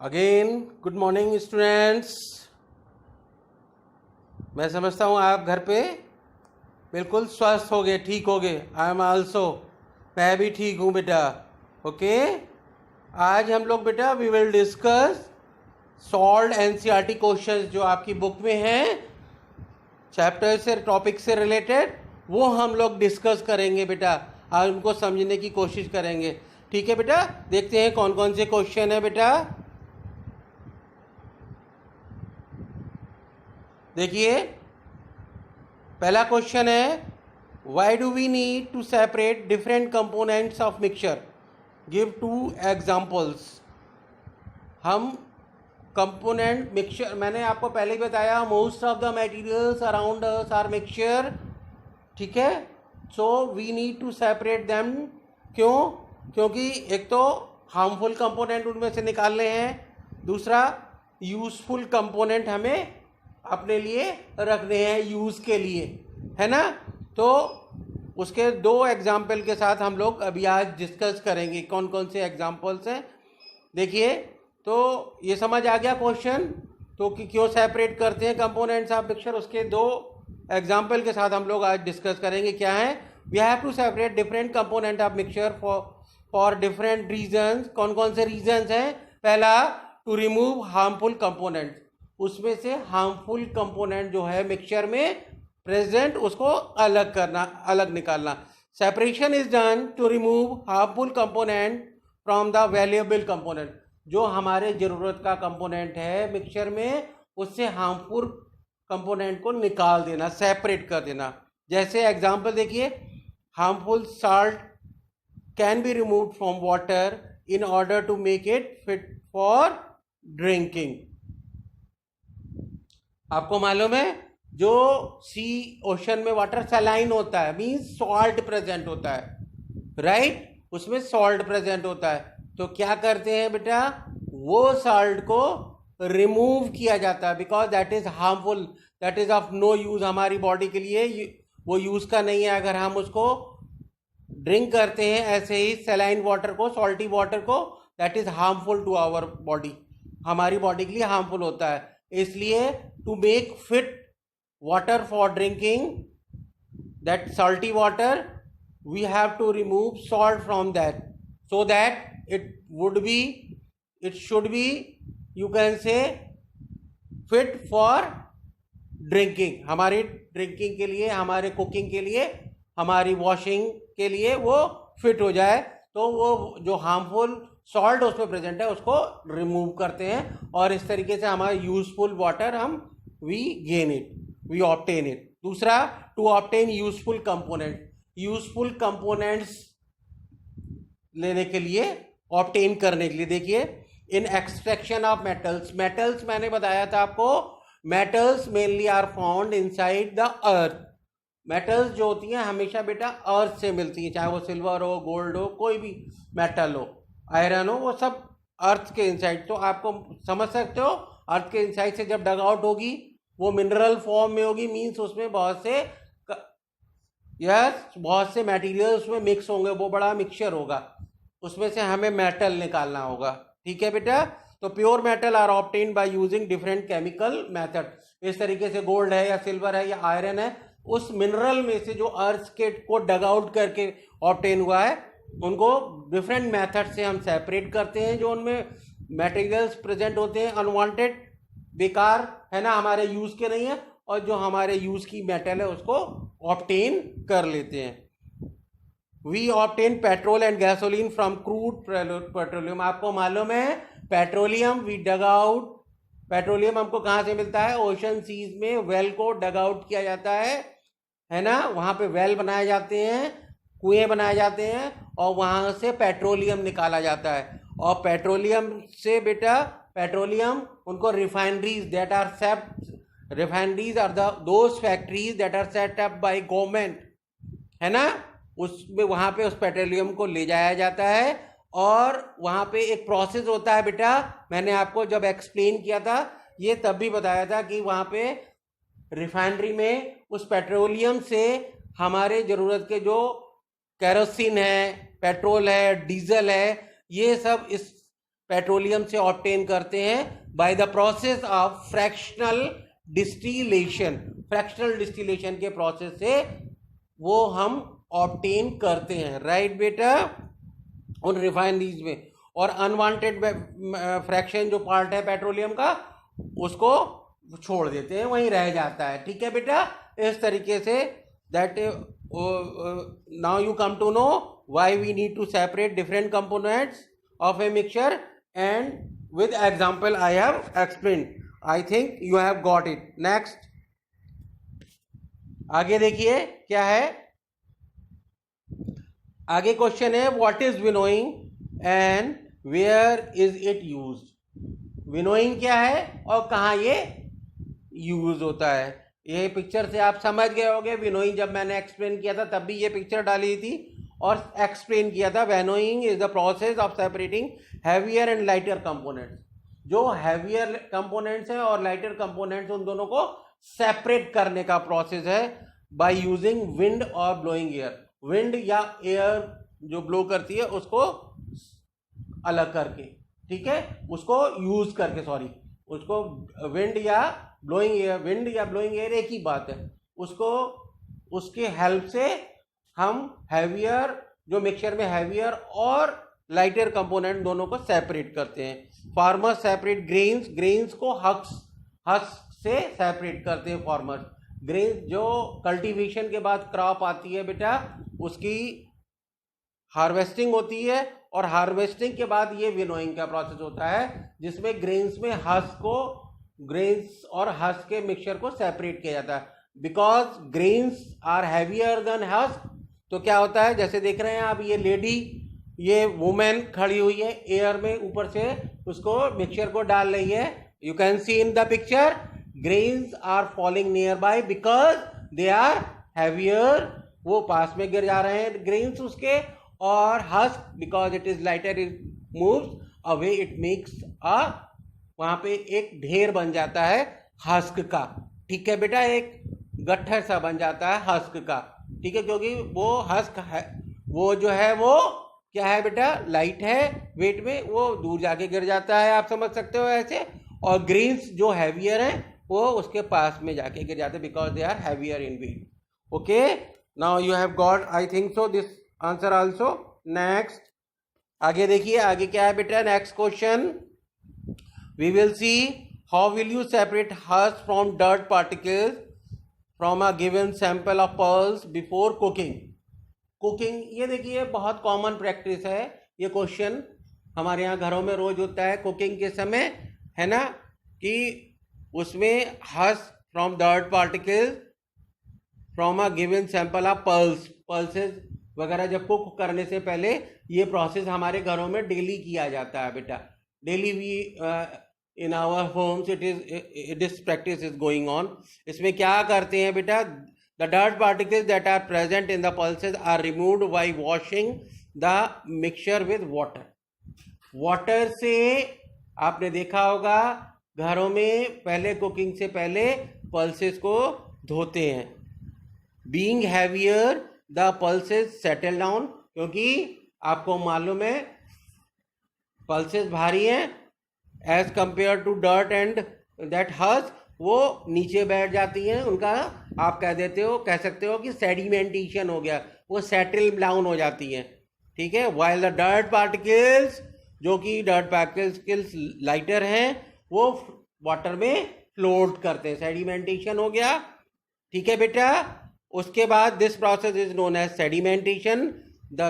Again good morning students. मैं समझता हूँ आप घर पे बिल्कुल स्वस्थ हो गए, ठीक हो गए। आई एम आल्सो, मैं भी ठीक हूँ बेटा। ओके, आज हम लोग बेटा we will discuss solved NCERT questions जो आपकी बुक में हैं, चैप्टर से टॉपिक से रिलेटेड, वो हम लोग डिस्कस करेंगे बेटा। आज उनको समझने की कोशिश करेंगे। ठीक है बेटा, देखते हैं कौन कौन से क्वेश्चन है बेटा। देखिए, पहला क्वेश्चन है, why do we need to separate different components of mixture, give 2 examples. हम कंपोनेंट मिक्सचर, मैंने आपको पहले ही बताया, most of the materials around us are mixture. ठीक है, so we need to separate them. क्यों? क्योंकि एक तो हार्मफुल कंपोनेंट उनमें से निकालने हैं, दूसरा यूजफुल कंपोनेंट हमें अपने लिए रखने हैं यूज़ के लिए, है ना। तो उसके 2 एग्जाम्पल के साथ हम लोग अभी आज डिस्कस करेंगे कौन कौन से एग्जाम्पल्स हैं। देखिए, तो ये समझ आ गया क्वेश्चन, तो कि क्यों सेपरेट करते हैं कंपोनेंट्स ऑफ मिक्सचर, उसके 2 एग्जाम्पल के साथ हम लोग आज डिस्कस करेंगे। क्या है? We have to separate different component of mixture for different reasons. कौन कौन से रीजंस हैं? पहला, टू रिमूव हार्मफुल कंपोनेंट्स, उसमें से हार्मफुल कंपोनेंट जो है मिक्सचर में प्रेजेंट, उसको अलग करना, अलग निकालना। Separation is done to remove harmful component from the valuable component. जो हमारे ज़रूरत का कंपोनेंट है मिक्सचर में, उससे हार्मफुल कंपोनेंट को निकाल देना, सेपरेट कर देना। जैसे एग्जांपल देखिए, harmful salt can be removed from water in order to make it fit for drinking. आपको मालूम है, जो सी ओशन में वाटर सलाइन होता है, मीन्स सॉल्ट प्रेजेंट होता है, राइट? उसमें सॉल्ट प्रेजेंट होता है। तो क्या करते हैं बेटा, वो सॉल्ट को रिमूव किया जाता है, because that is harmful, that is of no use हमारी बॉडी के लिए, वो यूज का नहीं है। अगर हम उसको ड्रिंक करते हैं ऐसे ही सलाइन वाटर को, सॉल्टी वाटर को, that is harmful to our body, हमारी बॉडी के लिए हार्मफुल होता है। इसलिए to make fit water for drinking, that salty water, we have to remove salt from that, so that it should be, you can say, fit for drinking, हमारी drinking के लिए, हमारे कुकिंग के लिए, हमारी वॉशिंग के लिए वो फिट हो जाए। तो वो जो हार्मफुल सॉल्ट उसमें प्रेजेंट है उसको रिमूव करते हैं, और इस तरीके से हमारा यूजफुल वाटर हम we gain it, we obtain it. दूसरा, to obtain useful component, useful components लेने के लिए, ऑब्टेन करने के लिए। देखिए, in extraction of metals, metals मैंने बताया था आपको, metals mainly are found inside the earth. Metals जो होती हैं हमेशा बेटा अर्थ से मिलती हैं, चाहे वो सिल्वर हो, गोल्ड हो, कोई भी मेटल हो, आयरन हो, वो सब अर्थ के इनसाइड। तो आपको समझ सकते हो, अर्थ के इनसाइड से जब डग आउट होगी वो मिनरल फॉर्म में होगी, मीन्स उसमें बहुत से मटेरियल उसमें मिक्स होंगे, वो बड़ा मिक्सचर होगा, उसमें से हमें मेटल निकालना होगा। ठीक है बेटा, तो pure metal are obtained by using different chemical method. इस तरीके से गोल्ड है या सिल्वर है या आयरन है, उस मिनरल में से जो अर्थ के को डग आउट करके ऑब्टेन हुआ है, उनको डिफरेंट मेथड से हम सेपरेट करते हैं। जो उनमें मटेरियल्स प्रेजेंट होते हैं अनवांटेड, बेकार है ना, हमारे यूज के नहीं है, और जो हमारे यूज की मेटल है उसको ऑब्टेन कर लेते हैं। We obtain petrol and gasoline from crude petroleum. आपको मालूम है, petroleum we dug out, petroleum हमको कहाँ से मिलता है? ओशन सीज में वेल को डग आउट किया जाता है ना, वहाँ पे वेल बनाए जाते हैं, कुएं बनाए जाते हैं, और वहाँ से पेट्रोलियम निकाला जाता है। और पेट्रोलियम से बेटा, पेट्रोलियम उनको refineries that are set, refineries are those factories that are set up by government, है ना, उसमें वहाँ पे उस पेट्रोलियम को ले जाया जाता है, और वहाँ पे एक प्रोसेस होता है बेटा, मैंने आपको जब एक्सप्लेन किया था ये तब भी बताया था कि वहाँ पे रिफाइनरी में उस पेट्रोलियम से हमारे ज़रूरत के जो केरोसिन है, पेट्रोल है, डीजल है, ये सब इस पेट्रोलियम से ऑब्टेन करते हैं by the process of fractional distillation. Fractional distillation के प्रोसेस से वो हम ऑब्टेन करते हैं, राइट बेटा, उन रिफाइनरीज में। और अनवांटेड फ्रैक्शन जो पार्ट है पेट्रोलियम का उसको छोड़ देते हैं, वहीं रह जाता है, ठीक है बेटा। इस तरीके से that now you come to know why we need to separate different components of a mixture and with example I have explained. I think you have got it. Next आगे देखिए क्या है। आगे क्वेश्चन है what is winnowing and where is it used. Winnowing क्या है और कहाँ ये यूज होता है। ये पिक्चर से आप समझ गए होंगे। विनोइंग जब मैंने एक्सप्लेन किया था तब भी ये पिक्चर डाली थी और एक्सप्लेन किया था। Winnowing is the process of separating heavier and lighter components. जो हैवियर कंपोनेंट्स हैं और लाइटर कंपोनेंट्स उन दोनों को सेपरेट करने का प्रोसेस है बाय यूजिंग विंड और ब्लोइंग एयर। विंड या एयर जो ब्लो करती है उसको अलग करके, ठीक है, उसको यूज करके, सॉरी, उसको विंड या ब्लोइंग एयर, विंड या ब्लोइंग एयर एक ही बात है, उसको उसके हेल्प से हम हैवियर जो मिक्सचर में हैवियर और लाइटर कंपोनेंट दोनों को सेपरेट करते हैं। फार्मर्स सेपरेट ग्रेन्स, ग्रेन्स को हस्क से सेपरेट करते हैं फार्मर्स। ग्रेन जो कल्टीवेशन के बाद क्रॉप आती है बेटा उसकी हार्वेस्टिंग होती है और हार्वेस्टिंग के बाद ये विनोइंग का प्रोसेस होता है जिसमें ग्रेन्स में हस्क को, ग्रेन्स और हस्क के मिक्सचर को सेपरेट किया जाता है। Because grains are heavier than husk, तो क्या होता है, जैसे देख रहे हैं आप, ये लेडी, ये वुमेन खड़ी हुई है एयर में, ऊपर से उसको मिक्सचर को डाल रही है। You can see in the picture grains are falling nearby because they are heavier, वो पास में गिर जा रहे हैं ग्रेन्स उसके। और husk because it is lighter, it moves away, it makes a, वहां पे एक ढेर बन जाता है हस्क का, ठीक है बेटा, एक गट्ठर सा बन जाता है हस्क का, ठीक है, क्योंकि वो हस्क है, वो जो है वो क्या है बेटा, लाइट है वेट में, वो दूर जाके गिर जाता है, आप समझ सकते हो ऐसे। और ग्रेन्स जो हैवियर हैं वो उसके पास में जाके गिर जाते हैं because they are heavier in weight. Okay, now you have got I think so this answer also. Next आगे देखिए, आगे क्या है बेटा, next question we will see how will you separate husk from dirt particles from a given sample of pearls before cooking. Cooking, ये देखिए बहुत common practice है, ये क्वेश्चन हमारे यहाँ घरों में रोज होता है कुकिंग के समय, है ना, कि उसमें husk from dirt particles from a given sample of pearls, pulses वगैरह जब कुक करने से पहले ये प्रोसेस हमारे घरों में डेली किया जाता है बेटा। Daily we in our homes this practice is going on. इसमें क्या करते हैं बेटा, the dirt particles that are present in the pulses are removed by washing the mixture with water. Water से आपने देखा होगा घरों में पहले कुकिंग से पहले पल्सेस को धोते हैं। Being heavier the pulses settle down, क्योंकि आपको मालूम है पल्सेस भारी हैं as compare to dirt and that husk, वो नीचे बैठ जाती हैं, उनका आप कह सकते हो कि सेडिमेंटेशन हो गया, वो सेटल डाउन हो जाती हैं, ठीक है। वाइल द डर्ट पार्टिकल्स, जो कि डर्ट पार्टिकल्स लाइटर हैं, वो वाटर में फ्लोट करते हैं, सेडिमेंटेशन हो गया, ठीक है बेटा। उसके बाद this process is known as sedimentation. The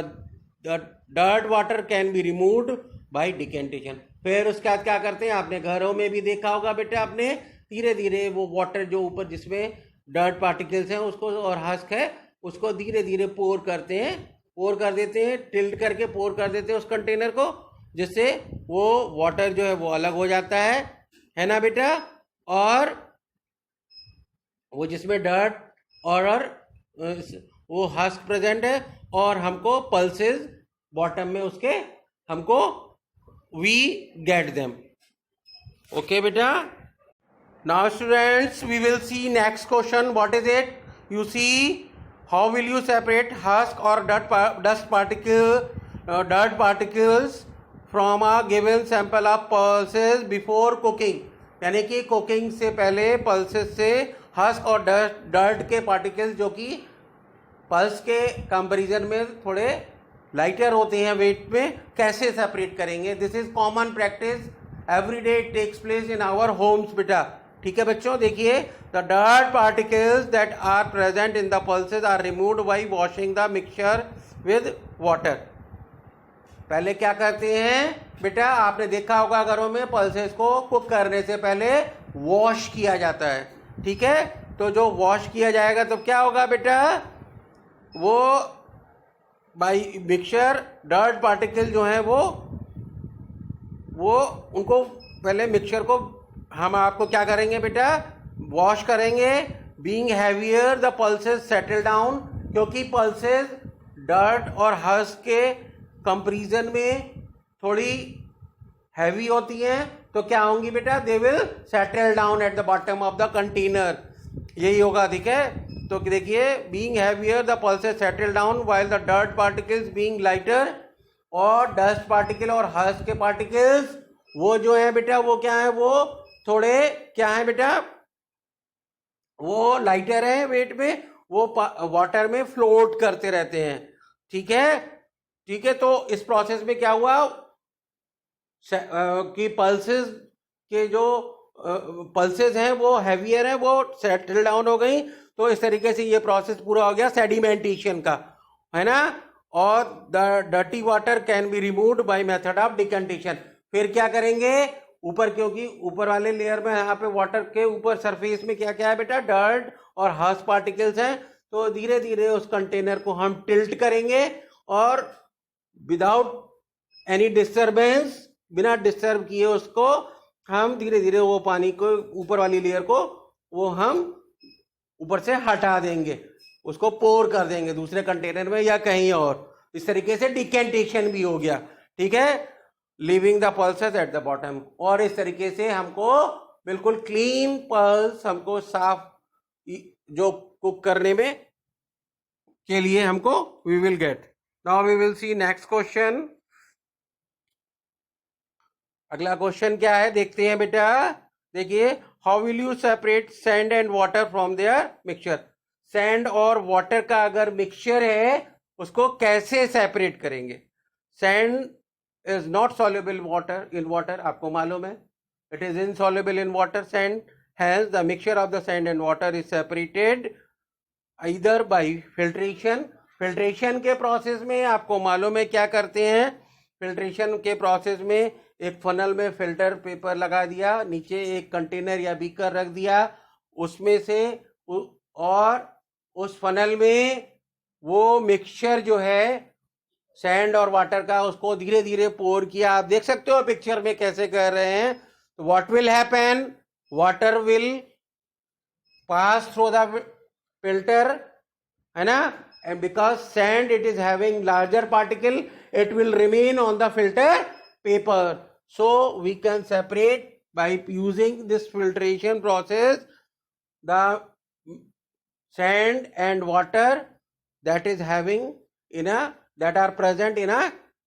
dirt water can be removed by decantation. फिर उसके बाद क्या करते हैं, आपने घरों में भी देखा होगा बेटा, आपने धीरे धीरे वो वाटर जो ऊपर जिसमें डर्ट पार्टिकल्स हैं उसको और हस्क है उसको धीरे धीरे पोर करते हैं, पोर कर देते हैं, टिल्ट करके पोर कर देते हैं उस कंटेनर को, जिससे वो वाटर जो है वो अलग हो जाता है ना बेटा। और वो जिसमें डर्ट और वो हस्क प्रेजेंट है और हमको पल्सेस बॉटम में उसके हमको वी गेट देम। ओके बेटा, now students we will see next question. What is it, you see how will you separate husk और dust particles from a given sample of pulses before cooking, यानी कि cooking से पहले pulses से husk और dirt के particles जो कि पल्स के कंपैरिजन में थोड़े लाइटर होते हैं वेट में, कैसे सेपरेट करेंगे. This is common practice every day, it takes place in our homes बेटा. ठीक है बच्चों, देखिए the dirt particles that are present in the pulses are removed by washing the mixture with water. पहले क्या करते हैं बेटा, आपने देखा होगा घरों में पल्सेस को कुक करने से पहले वॉश किया जाता है. ठीक है, तो जो वॉश किया जाएगा तो क्या होगा बेटा, वो बाई मिक्सचर डर्ट पार्टिकल जो है वो उनको पहले मिक्सचर को हम आपको क्या करेंगे बेटा, वॉश करेंगे. Being heavier the pulses settle down, क्योंकि पल्सेस डर्ट और हस्क के कंपैरिजन में थोड़ी हैवी होती हैं, तो क्या होंगी बेटा, they will settle down at the bottom of the container. यही होगा. ठीक है, तो देखिए being heavier the pulses settle down while the dirt particles being lighter, और डस्ट पार्टिकल और हस्क के पार्टिकल्स वो जो है बेटा वो क्या है, वो थोड़े क्या है बेटा, वो लाइटर है वेट में, वो वाटर में फ्लोट करते रहते हैं. ठीक है, ठीक है, तो इस प्रोसेस में क्या हुआ कि पल्सेस के जो पल्सेस हैं वो हैवियर हैं, वो सेटल डाउन हो गई. तो इस तरीके से ये प्रोसेस पूरा हो गया सेडिमेंटेशन का, है ना. और the dirty water can be removed by method of decantation. फिर क्या करेंगे ऊपर, क्योंकि ऊपर वाले लेयर में यहाँ पे वाटर के ऊपर सरफेस में क्या क्या है बेटा, डर्ट और हस्क पार्टिकल्स हैं. तो धीरे धीरे उस कंटेनर को हम टिल्ट करेंगे और विदाउट एनी डिस्टर्बेंस, बिना डिस्टर्ब किए उसको हम धीरे धीरे वो पानी को ऊपर वाली लेयर को वो हम ऊपर से हटा देंगे, उसको पोर कर देंगे दूसरे कंटेनर में या कहीं और. इस तरीके से डिकेंटेशन भी हो गया. ठीक है, leaving the pulses at the bottom. और इस तरीके से हमको बिल्कुल क्लीन पल्स, हमको साफ जो कुक करने में के लिए हमको we will get. Now we will see next question. अगला क्वेश्चन क्या है देखते हैं बेटा. देखिए, how will you separate sand and water from their mixture. Sand और वाटर का अगर मिक्सचर है उसको कैसे सेपरेट करेंगे. Sand is not soluble water in water, आपको मालूम है, it is insoluble in water. Sand has the mixture of the sand and water is separated either bye filtration. Filtration के प्रोसेस में आपको मालूम है क्या करते हैं, फिल्ट्रेशन के प्रोसेस में एक फनल में फिल्टर पेपर लगा दिया, नीचे एक कंटेनर या बीकर रख दिया, उसमें से और उस फनल में वो मिक्सचर जो है सैंड और वाटर का उसको धीरे धीरे पोर किया. आप देख सकते हो पिक्चर में कैसे कर रहे हैं. तो what will happen, water will pass through the filter, है ना, and because sand it is having larger particle, it will remain on the filter paper. So we can separate by using this filtration process the sand and water that is having in a that are present in a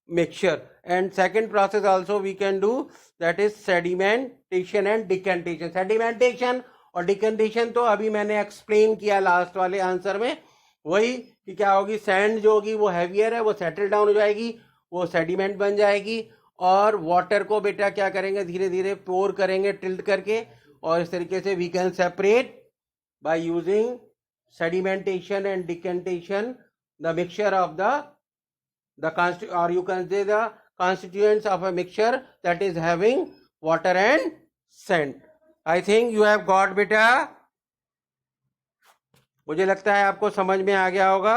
mixture. And second process also we can do, that is sedimentation and decantation. Sedimentation और डिकंडीशन तो अभी मैंने explain किया last वाले answer में. वही कि क्या होगी, सैंड जो होगी वो हैवियर है, वो सेटल डाउन हो जाएगी, वो सेडिमेंट बन जाएगी. और वाटर को बेटा क्या करेंगे, धीरे धीरे पोर करेंगे टिल्ट करके. और इस तरीके से we can separate by using sedimentation and decantation the mixture of the और you can say the constituents of a mixture that is having water and sand. I think you have got बेटा, मुझे लगता है आपको समझ में आ गया होगा.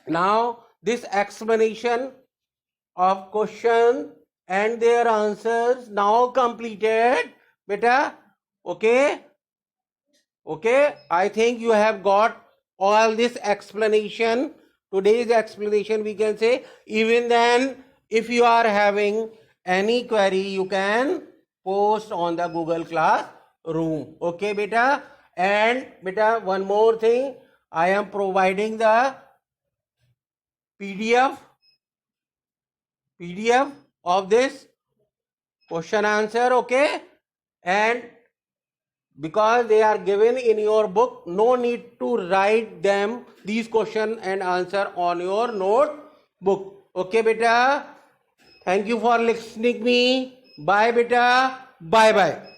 Now this explanation of question and their answers now completed बेटा. Okay, okay, I think you have got all this explanation. Today's explanation we can say. Even then, if you are having any query, you can post on the Google Classroom. Okay beta. And beta, one more thing, I am providing the PDF of this question answer, okay? And because they are given in your book, no need to write them, these question and answer on your notebook. Okay, beta? Thank you for listening me. Bye, beta. Bye bye.